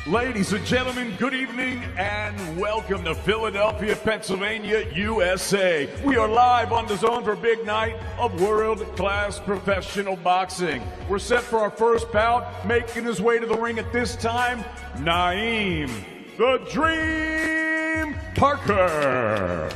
Ladies and gentlemen, good evening and welcome to Philadelphia, Pennsylvania, USA. We are live on the zone for a big night of world-class professional boxing. We're set for our first bout. Making his way to the ring at this time, Naheem, the Dream Parker.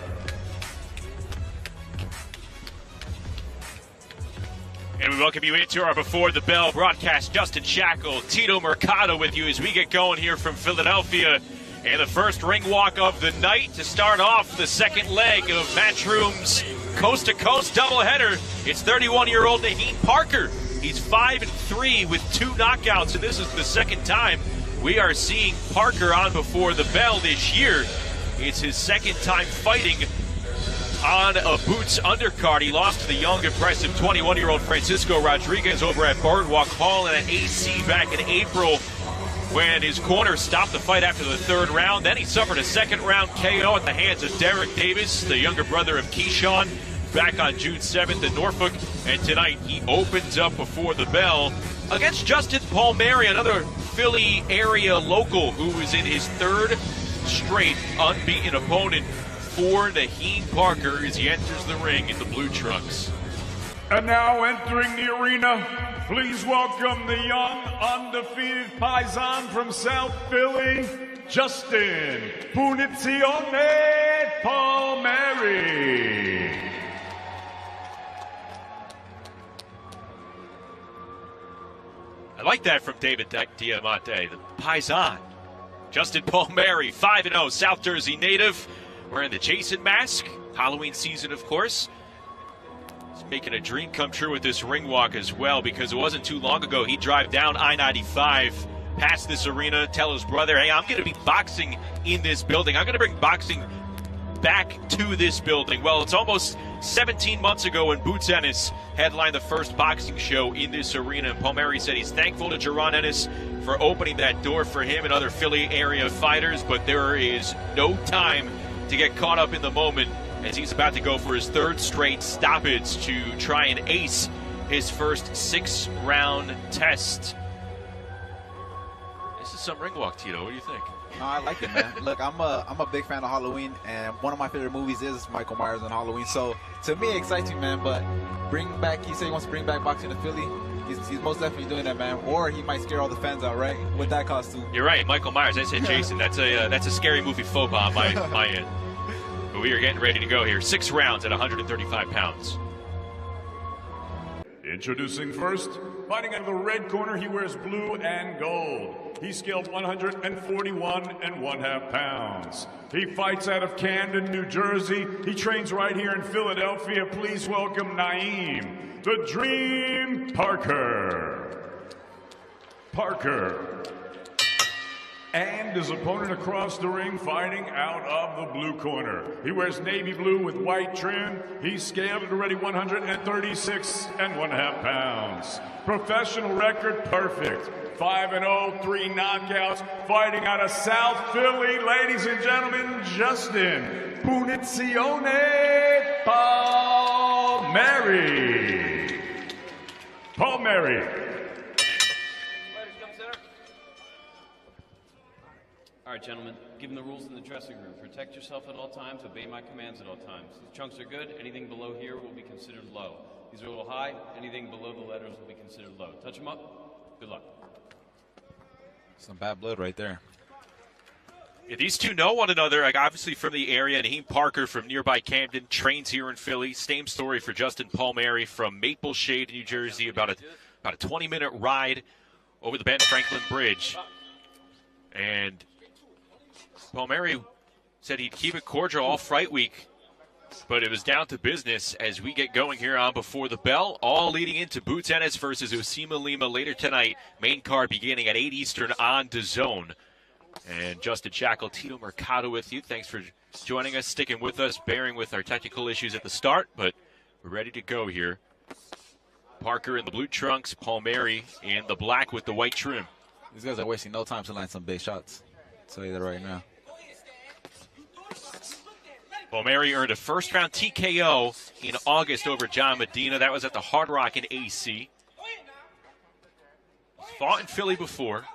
And we welcome you into our Before the Bell broadcast. Justin Shackle, Tito Mercado with you as we get going here from Philadelphia. And the first ring walk of the night to start off the second leg of Matchroom's coast-to-coast doubleheader. It's 31-year-old Naheem Parker. He's 5-3 with 2 knockouts, and this is the second time we are seeing Parker on Before the Bell this year. It's his second time fighting on a Boots undercard. He lost to the young, impressive 21-year-old Francisco Rodriguez over at Boardwalk Hall and at AC back in April when his corner stopped the fight after the third round. Then he suffered a second-round KO at the hands of Derek Davis, the younger brother of Keyshawn, back on June 7th in Norfolk. And tonight he opens up Before the Bell against Justin Palmieri, another Philly area local who is in his third straight unbeaten opponent for Naheem Parker as he enters the ring in the blue trunks. And now entering the arena, please welcome the young, undefeated Paisan from South Philly, Justin Punizione Palmieri. I like that from David Diamante, the Paisan. Justin Palmieri, 5-0, South Jersey native, wearing the Jason mask, Halloween season, of course. He's making a dream come true with this ring walk as well, because it wasn't too long ago he'd drive down I-95 past this arena, tell his brother, hey, I'm going to be boxing in this building. I'm going to bring boxing back to this building. Well, it's almost 17 months ago when Boots Ennis headlined the first boxing show in this arena. And Palmieri said he's thankful to Jerron Ennis for opening that door for him and other Philly area fighters, but there is no time to get caught up in the moment as he's about to go for his third straight stoppage to try and ace his first 6-round test. This is some ring walk, Tito. What do you think? No, I like it, man. Look, I'm a big fan of Halloween, and one of my favorite movies is Michael Myers on Halloween. So to me, it excites me, man. But he said he wants to bring back boxing to Philly. He's most definitely doing that, man. Or he might scare all the fans out, right? With that costume. You're right, Michael Myers. I said Jason. That's a scary movie faux pas on my end. But we are getting ready to go here. 6 rounds at 135 pounds. Introducing first, fighting out of the red corner, he wears blue and gold. He's scaled 141 1/2 pounds. He fights out of Camden, New Jersey. He trains right here in Philadelphia. Please welcome Naheem, the Dream Parker. And his opponent across the ring, fighting out of the blue corner. He wears navy blue with white trim. He's scaled at already 136 1/2 pounds. Professional record, perfect. 5-0, 3 knockouts, fighting out of South Philly. Ladies and gentlemen, Justin Punizione Palmieri. All right, gentlemen, given the rules in the dressing room, protect yourself at all times, obey my commands at all times. These chunks are good. Anything below here will be considered low. These are a little high. Anything below the letters will be considered low. Touch them up. Good luck. Some bad blood right there. Yeah, these two know one another, like obviously from the area. Naheem Parker from nearby Camden trains here in Philly. Same story for Justin Palmieri from Maple Shade, New Jersey. About a 20-minute ride over the Ben Franklin Bridge. And Palmieri said he'd keep it cordial all fight week, but it was down to business as we get going here on Before the Bell, all leading into Boots Ennis versus BootsLima later tonight. Main card beginning at 8 Eastern on DAZN. And Justin Shackle, Tito Mercado with you. Thanks for joining us, sticking with us, bearing with our technical issues at the start, but we're ready to go here. Parker in the blue trunks, Palmieri in the black with the white trim. These guys are wasting no time to land some big shots. I'll tell you that right now. Palmieri earned a first-round TKO in August over John Medina. That was at the Hard Rock in AC. Fought in Philly before.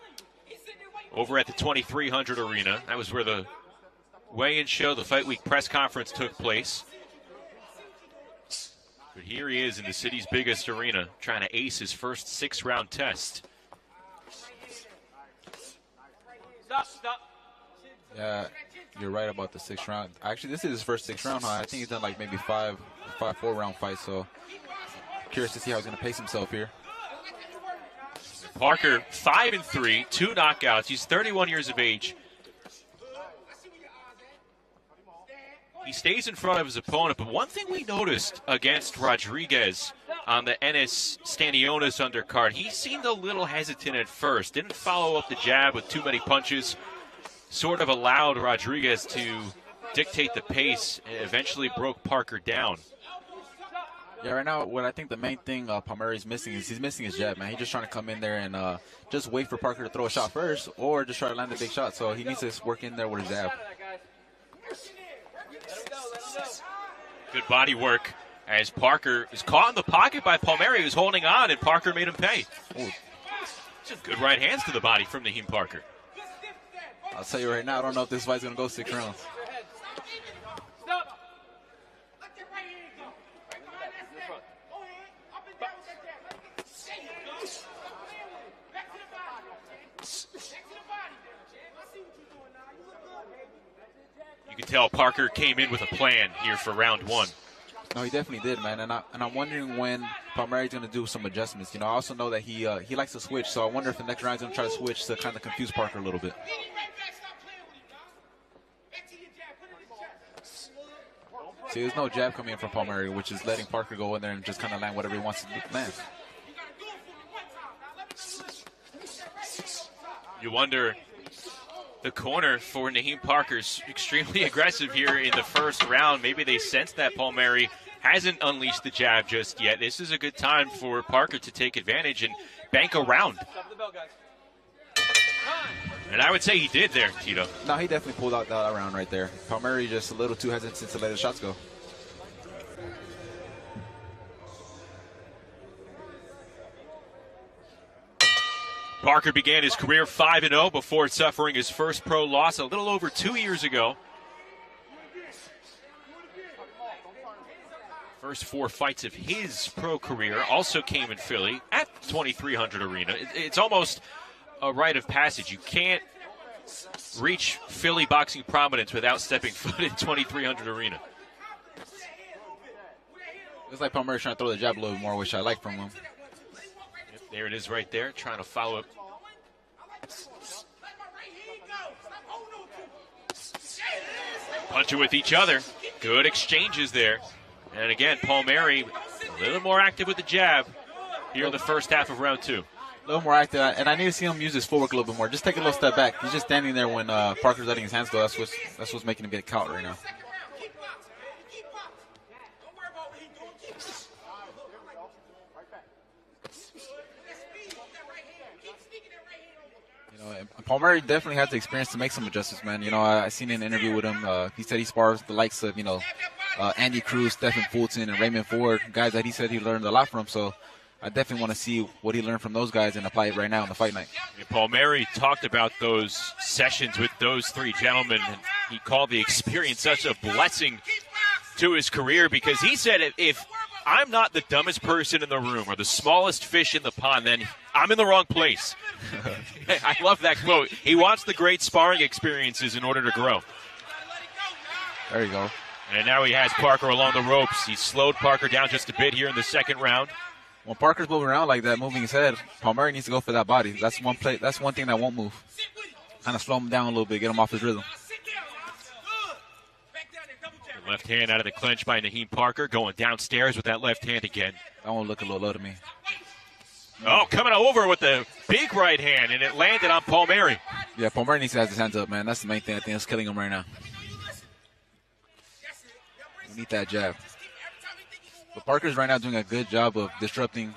over at the 2300 Arena. That was where the weigh-in show, the Fight Week press conference took place. But here he is in the city's biggest arena, trying to ace his first 6-round test. Stop. Yeah, you're right about the 6th round. Actually, this is his first 6th round. I think he's done like maybe 4-round fights. So curious to see how he's going to pace himself here. Parker, 5-3, 2 knockouts. He's 31 years of age. He stays in front of his opponent, but one thing we noticed against Rodriguez on the Enes Stanionis undercard, he seemed a little hesitant at first. Didn't follow up the jab with too many punches. Sort of allowed Rodriguez to dictate the pace and eventually broke Parker down. Yeah, right now, what I think the main thing Palmieri's missing is he's missing his jab, man. He's just trying to come in there and just wait for Parker to throw a shot first or just try to land a big shot. So he needs to work in there with his jab. Good body work as Parker is caught in the pocket by Palmieri, who's holding on, and Parker made him pay. Ooh. Some good right hands to the body from Naheem Parker. I'll tell you right now, I don't know if this fight's going to go 6 rounds. You can tell Parker came in with a plan here for round 1. No, he definitely did, man. And I'm wondering when Palmieri's going to do some adjustments. You know, I also know that he likes to switch, so I wonder if the next round's going to try to switch to kind of confuse Parker a little bit. See, there's no jab coming in from Palmieri, which is letting Parker go in there and just kind of land whatever he wants to land. You wonder, the corner for Naheem Parker's extremely aggressive here in the first round. Maybe they sense that Palmieri hasn't unleashed the jab just yet. This is a good time for Parker to take advantage and bank a round. And I would say he did there, Tito. No, he definitely pulled out that round right there. Palmieri just a little too hesitant to let his shots go. Parker began his career 5-0 before suffering his first pro loss a little over 2 years ago. First 4 fights of his pro career also came in Philly at 2300 Arena. It's almost a rite of passage. You can't reach Philly boxing prominence without stepping foot in 2300 Arena. It's like Palmieri trying to throw the jab a little bit more, which I like from him. Yep, there it is right there, trying to follow up. Punching with each other. Good exchanges there. And again, Palmieri a little more active with the jab here in the first half of round 2. A little more active, and I need to see him use his footwork a little bit more. Just take a little step back. He's just standing there when Parker's letting his hands go. That's what's making him get caught right now. You know, Palmieri definitely has the experience to make some adjustments, man. You know, I seen an interview with him. He said he spars the likes of, Andy Cruz, Stephen Fulton, and Raymond Ford, guys that he said he learned a lot from. So I definitely want to see what he learned from those guys and apply it right now in the fight night. Palmieri talked about those sessions with those 3 gentlemen, and he called the experience such a blessing to his career because he said if I'm not the dumbest person in the room or the smallest fish in the pond, then I'm in the wrong place. I love that quote. He wants the great sparring experiences in order to grow. There you go. And now he has Parker along the ropes. He slowed Parker down just a bit here in the second round. When Parker's moving around like that, moving his head, Palmieri needs to go for that body. That's one play. That's one thing that won't move. Kind of slow him down a little bit, get him off his rhythm. Left hand out of the clinch by Naheem Parker, going downstairs with that left hand again. That one look a little low to me. Oh, coming over with the big right hand, and it landed on Palmieri. Yeah, Palmieri needs to have his hands up, man. That's the main thing I think that's killing him right now. We need that jab. But Parker's right now doing a good job of disrupting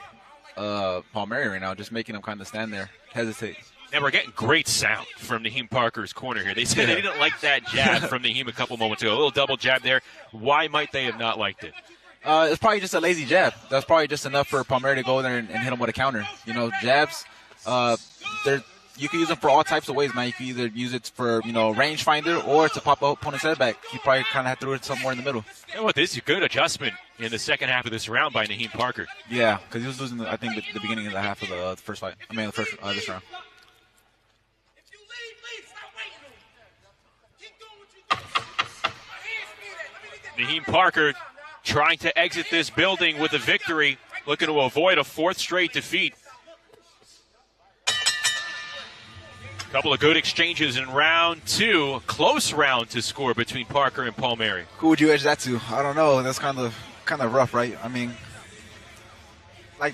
Palmieri right now, just making him kind of stand there, hesitate. And we're getting great sound from Naheem Parker's corner here. They said they didn't like that jab from Naheem a couple moments ago. A little double jab there. Why might they have not liked it? It's probably just a lazy jab. That's probably just enough for Palmieri to go there and hit him with a counter. You know, jabs, they're you can use them for all types of ways, man. You can either use it for, range finder or to pop up opponent's head back. He probably kind of had to throw it somewhere in the middle. You know what? This is a good adjustment in the second half of this round by Naheem Parker. Yeah, because he was losing, I think, the beginning of the half of the first fight. This round. Naheem Parker trying to exit this building with a victory, looking to avoid a fourth straight defeat. A couple of good exchanges in round two. A close round to score between Parker and Palmieri. Who would you edge that to? I don't know. That's kind of rough, right? I mean, like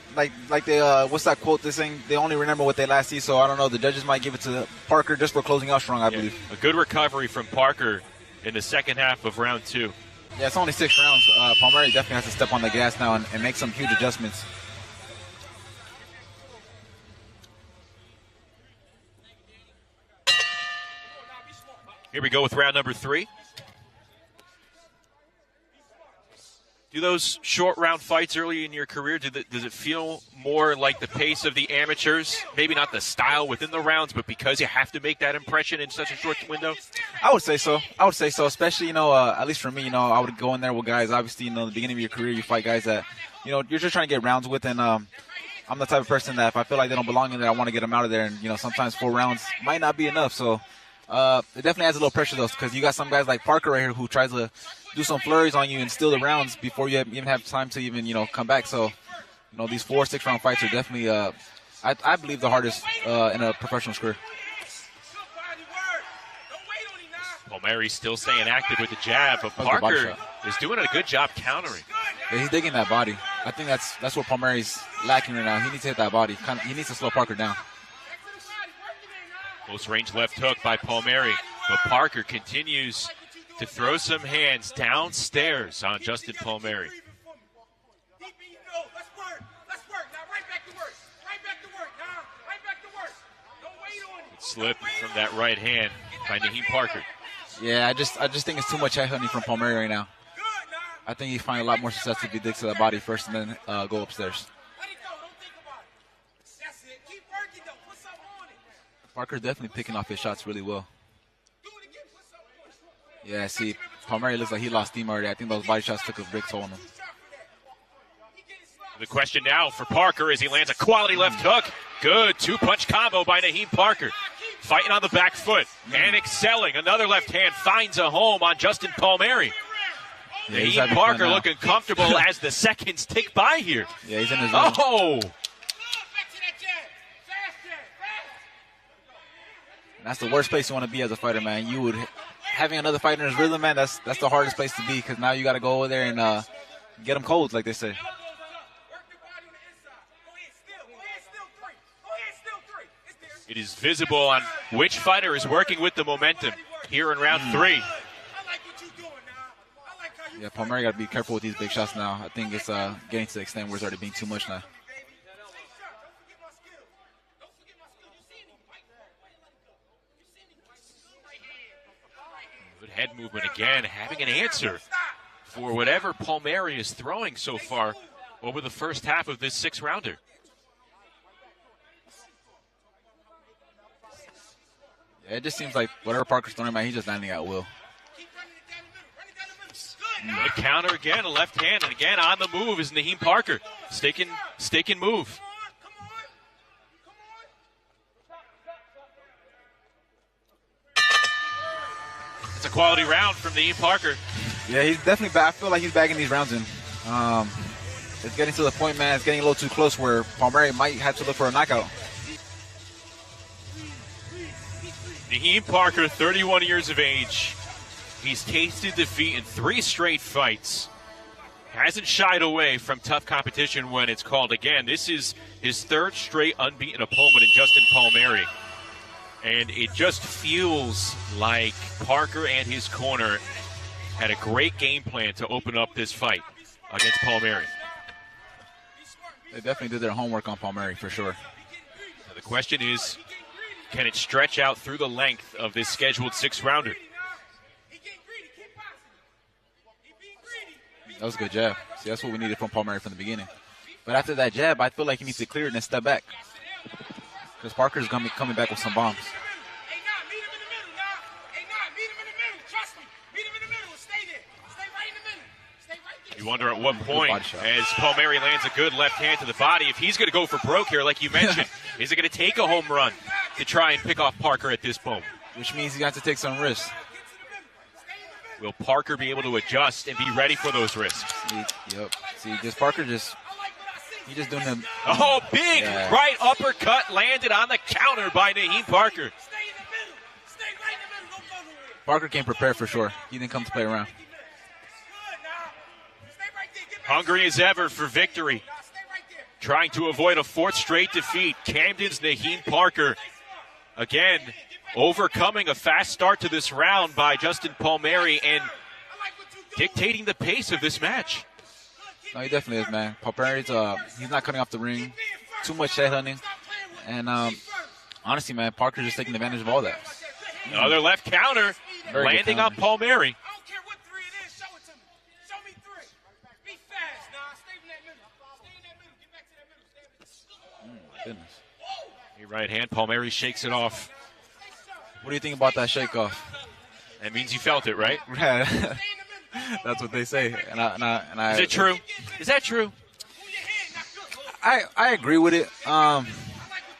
they what's that quote? They're saying they only remember what they last see. So I don't know. The judges might give it to Parker just for closing out strong, I believe. A good recovery from Parker in the second half of round two. Yeah, it's only 6 rounds. Palmieri definitely has to step on the gas now and make some huge adjustments. Here we go with round number 3. Do those short round fights early in your career, does it feel more like the pace of the amateurs? Maybe not the style within the rounds, but because you have to make that impression in such a short window? I would say so. Especially, at least for me, I would go in there with guys. Obviously, in the beginning of your career, you fight guys that, you're just trying to get rounds with. And I'm the type of person that if I feel like they don't belong in there, I want to get them out of there. And, sometimes 4 rounds might not be enough. So it definitely adds a little pressure, though, because you got some guys like Parker right here who tries to do some flurries on you and steal the rounds before you even have time to even, come back. So, these 4 6-round fights are definitely, I believe, the hardest in a professional career. Palmieri still staying active with the jab, but Parker is doing a good job countering. Yeah, he's digging that body. I think that's what Palmieri's lacking right now. He needs to hit that body. He needs to slow Parker down. Close range left hook by Palmieri, but Parker continues to throw some hands downstairs on Justin Palmieri. Good slip from that right hand by Naheem Parker. Yeah, I just think it's too much head hunting from Palmieri right now. I think he find a lot more success if he digs to that body first and then go upstairs. Parker's definitely picking off his shots really well. Yeah, see, Palmieri looks like he lost steam already. I think those body shots took a big toll on him. The question now for Parker is he lands a quality left hook. Good 2-punch combo by Naheem Parker. Fighting on the back foot and excelling. Another left hand finds a home on Justin Palmieri. Yeah, Naheem Parker looking comfortable as the seconds tick by here. Yeah, he's in his zone. Oh! That's the worst place you want to be as a fighter, man. Having another fighter in his rhythm, man, that's the hardest place to be because now you got to go over there and get them cold, like they say. It is visible on which fighter is working with the momentum here in round 3. Yeah, Palmieri got to be careful with these big shots now. I think it's getting to the extent where it's already being too much now. Good head movement again, having an answer for whatever Palmieri is throwing so far over the first half of this 6-rounder. Yeah, it just seems like whatever Parker's throwing, man, he's just landing at will. Good counter again, a left hand, and again on the move is Naheem Parker. Stick and move. It's a quality round from Naheem Parker. Yeah, he's definitely back. I feel like he's bagging these rounds in. It's getting to the point, man, it's getting a little too close where Palmieri might have to look for a knockout. Naheem Parker, 31 years of age. He's tasted defeat in 3 straight fights. Hasn't shied away from tough competition when it's called again. This is his 3rd straight unbeaten opponent in Justin Palmieri. And it just feels like Parker and his corner had a great game plan to open up this fight against Palmieri. They definitely did their homework on Palmieri for sure. Now the question is, can it stretch out through the length of this scheduled 6-rounder? That was a good jab. See, that's what we needed from Palmieri from the beginning. But after that jab, I feel like he needs to clear it and step back. Because Parker's going to be coming back with some bombs. You wonder at what point, as Palmieri lands a good left hand to the body, if he's going to go for broke here, like you mentioned, is it going to take a home run to try and pick off Parker at this moment? Which means he got to take some risks. Will Parker be able to adjust and be ready for those risks? Yep. See, just Parker he just doing them. Oh, big right uppercut landed on the counter by Naheem Parker. Parker came prepared for sure. He didn't come to play around. Hungry as ever for victory. Trying to avoid a fourth straight defeat. Camden's Naheem Parker. Again, overcoming a fast start to this round by Justin Palmieri and dictating the pace of this match. No, he definitely is, man. Palmieri's he's not cutting off the ring. Too much head hunting. And honestly, man, Parker's just taking advantage of all that. Another left counter landing on Palmieri. Goodness. A right hand, Palmieri shakes it off. What do you think about that shake off? That means you felt it, right? That's what they say. Is it true? Is that true? I agree with it. I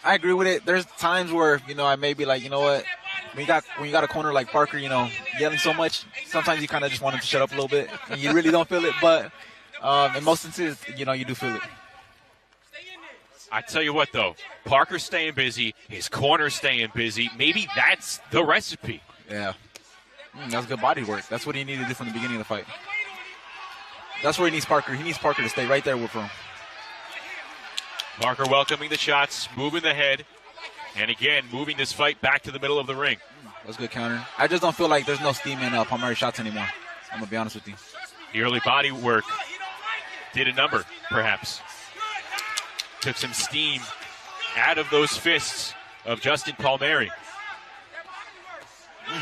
agree with it. There's times where, I may be like, you know what? When you got a corner like Parker, yelling so much, sometimes you kind of just want him to shut up a little bit. And you really don't feel it, but in most instances, you do feel it. I tell you what, though, Parker's staying busy, his corner's staying busy. Maybe that's the recipe. Yeah. That's good body work. That's what he needed to do from the beginning of the fight. That's where he needs Parker. He needs Parker to stay right there with him. Parker welcoming the shots, moving the head, and again, moving this fight back to the middle of the ring. That's a good counter. I just don't feel like there's no steam in Palmieri shots anymore. I'm going to be honest with you. The early body work did a number, perhaps. Took some steam out of those fists of Justin Palmieri.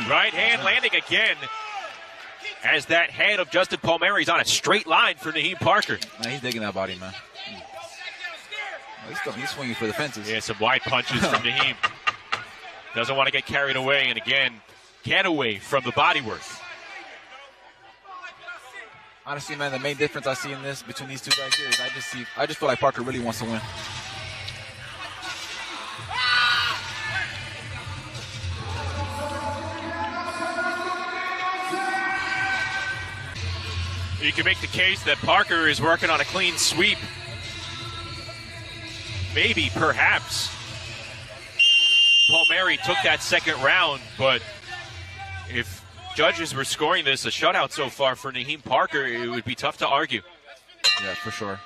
Right hand landing again as that head of Justin Palmieri is on a straight line for Naheem Parker. Man, he's digging that body, man. He's swinging for the fences. Yeah, some wide punches from Naheem. Doesn't want to get carried away, and again, get away from the body work. Honestly, man, the main difference I see in this between these two guys here is I just feel like Parker really wants to win. You can make the case that Parker is working on a clean sweep. Maybe, perhaps. Palmieri took that second round, but if judges were scoring this a shutout so far for Naheem Parker, it would be tough to argue. Yeah, for sure.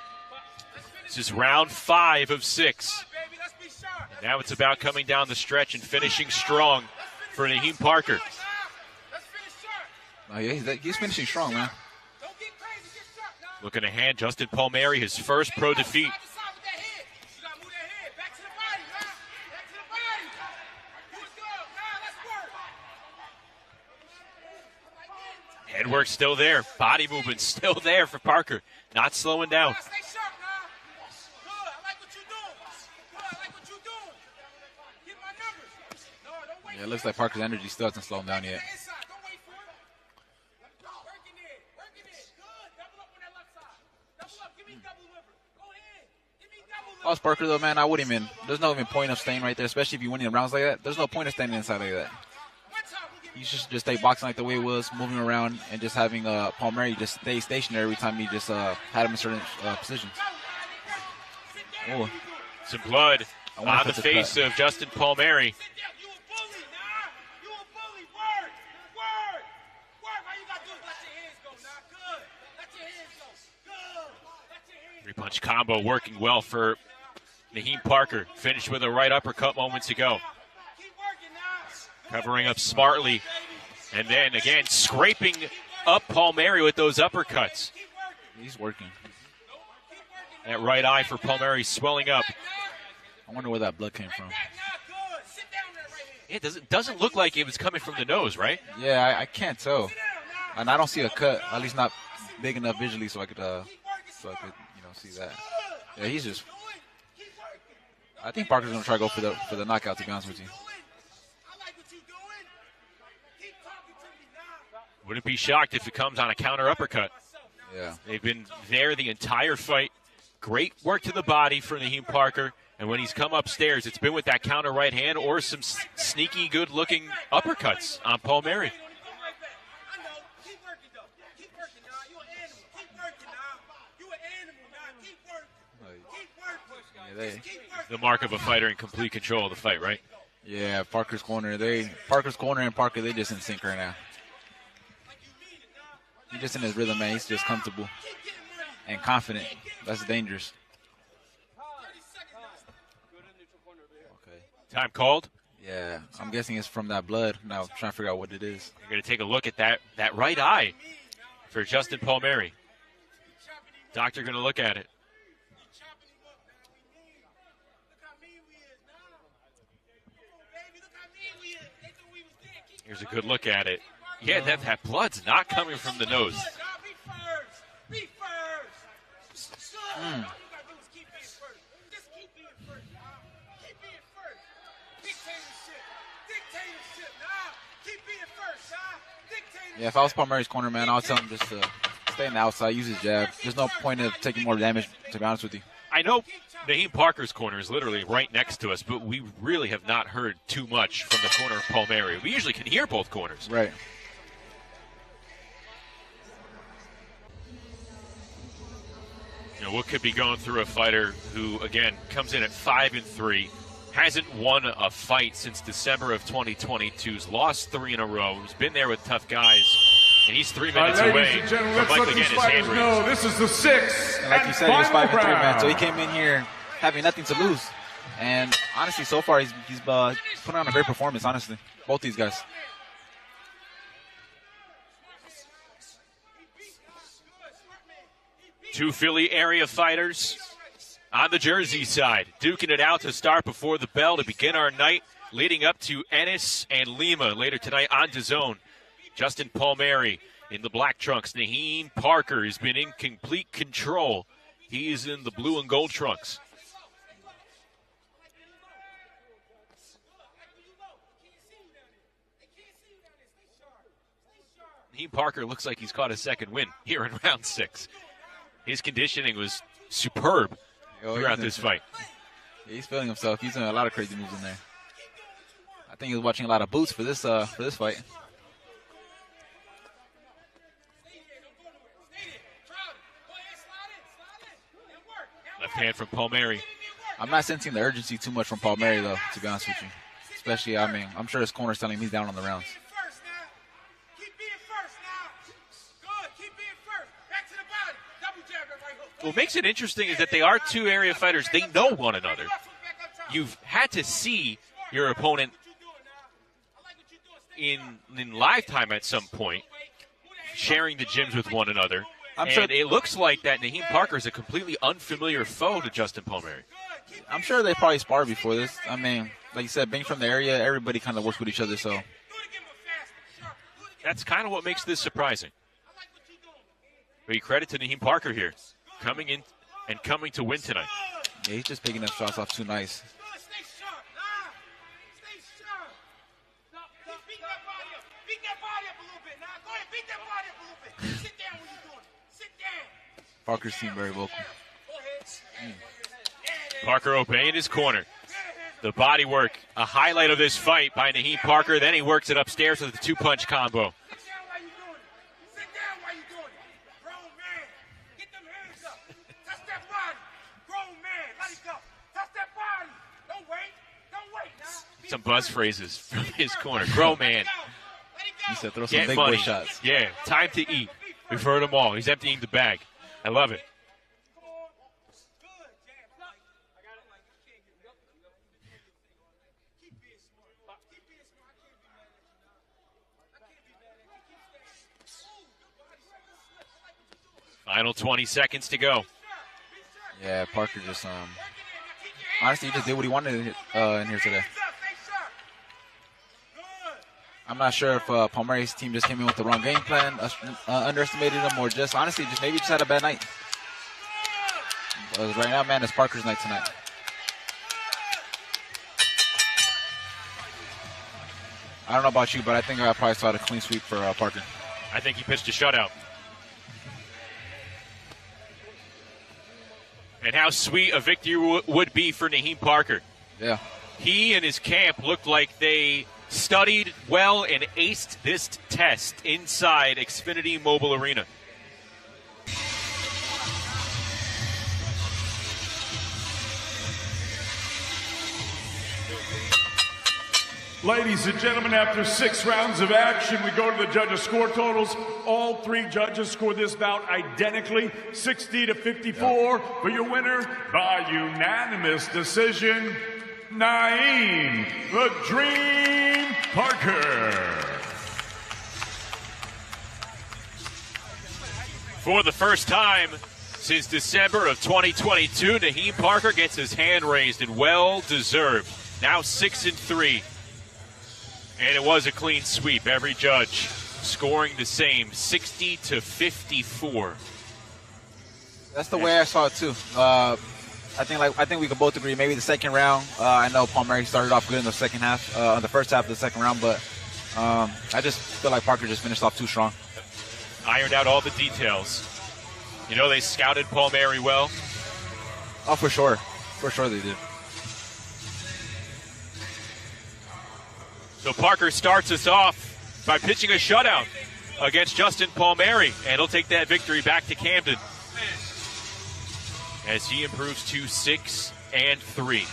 This is round 5 of 6. Now it's about coming down the stretch and finishing strong for Naheem Parker. Oh, yeah, he's finishing strong, man. Looking to hand Justin Palmieri his first pro defeat. Head work still there. Body movement still there for Parker. Not slowing down. Yeah, it looks like Parker's energy still hasn't slowed down yet. If I was Parker, though, man, I wouldn't even. There's no even point of staying right there, especially if you're winning rounds like that. There's no point of staying inside like that. You should just stay boxing like the way it was, moving around, and just having Palmieri just stay stationary every time he just had him in certain positions. Oh, some blood on the face of Justin Palmieri. Three-punch combo working well for Naheem Parker. Finished with a right uppercut moments ago. Covering up smartly. And then, again, scraping up Palmieri with those uppercuts. He's working. That right eye for Palmieri swelling up. I wonder where that blood came from. It doesn't look like it was coming from the nose, right? Yeah, I can't tell. And I don't see a cut, at least not big enough visually so I could see that. Yeah, he's just... I think Parker's going to try to go for the knockout, to be honest with you. Wouldn't be shocked if it comes on a counter uppercut. Yeah. They've been there the entire fight. Great work to the body for Naheem Parker. And when he's come upstairs, it's been with that counter right hand or some sneaky, good-looking uppercuts on Palmieri. The mark of a fighter in complete control of the fight, right? Yeah, Parker's corner and Parker, they just in sync right now. He's just in his rhythm, man. He's just comfortable and confident. That's dangerous. Okay. Time called? Yeah, I'm guessing it's from that blood. Now I'm trying to figure out what it is. You're going to take a look at that right eye for Justin Palmieri. Doctor going to look at it. Here's a good look at it. Yeah, that blood's not coming from the nose. Yeah, if I was Palmieri's corner, man, I'll tell him just to stay on the outside, use his jab. There's no point of taking more damage, to be honest with you. I know Naheem Parker's corner is literally right next to us, but we really have not heard too much from the corner of Palmieri. We usually can hear both corners. Right. You know, what could be going through a fighter who, again, comes in at 5-3, hasn't won a fight since December of 2022's lost 3 in a row, who's been there with tough guys, and he's 3 minutes away from likely getting his hand raised. This is the 6th. And like you said, he was 5-3, man. So he came in here having nothing to lose. And honestly, so far, he's put on a great performance, honestly. Both these guys. Two Philly area fighters on the Jersey side, duking it out to start before the bell to begin our night, leading up to Ennis and Lima later tonight on DAZN. Justin Palmieri in the black trunks. Naheem Parker has been in complete control. He is in the blue and gold trunks. Naheem Parker looks like he's caught a second win here in round 6. His conditioning was superb throughout this fight. Yeah, he's feeling himself. He's doing a lot of crazy moves in there. I think he was watching a lot of boots for this fight. Left hand from Palmieri. I'm not sensing the urgency too much from Palmieri, though, to be honest with you. Especially, I mean, I'm sure his corner's telling him he's down on the rounds. What makes it interesting is that they are two area fighters. They know one another. You've had to see your opponent in live time at some point, sharing the gyms with one another. And it looks like that Naheem Parker is a completely unfamiliar foe to Justin Palmieri. I'm sure they probably sparred before this. I mean, like you said, being from the area, everybody kind of works with each other, so. That's kind of what makes this surprising. But credit to Naheem Parker here, coming in and coming to win tonight. Yeah, he's just picking them shots off too nice. Parker's team very vocal. Parker obeying his corner. The body work, a highlight of this fight by Naheem Parker. Then he works it upstairs with the two-punch combo. Some buzz phrases from his corner. Grown man. He said throw some big boy shots. Yeah, time to eat. We've heard them all. He's emptying the bag. I love it. Final 20 seconds to go. Yeah, Parker just honestly, he just did what he wanted in here today. I'm not sure if Palmieri's team just came in with the wrong game plan, underestimated him, or just honestly maybe just had a bad night. But right now, man, it's Parker's night tonight. I don't know about you, but I think I probably saw a clean sweep for Parker. I think he pitched a shutout. And how sweet a victory would be for Naheem Parker. Yeah. He and his camp looked like they studied well and aced this test inside Xfinity Mobile Arena. Ladies and gentlemen, after 6 rounds of action, we go to the judges' score totals. All 3 judges scored this bout identically, 60-54 for your winner by unanimous decision, Naheem the Dream Parker. For the first time since December of 2022, Naheem Parker gets his hand raised and well-deserved. Now 6-3. And it was a clean sweep. Every judge scoring the same, 60-54. That's the way I saw it too. I think we could both agree. Maybe the second round. I know Palmieri started off good in the second half, the first half of the second round, but I just feel like Parker just finished off too strong. Ironed out all the details. You know they scouted Palmieri well. Oh, for sure. For sure they did. So Parker starts us off by pitching a shutout against Justin Palmieri, and he'll take that victory back to Camden as he improves to 6-3.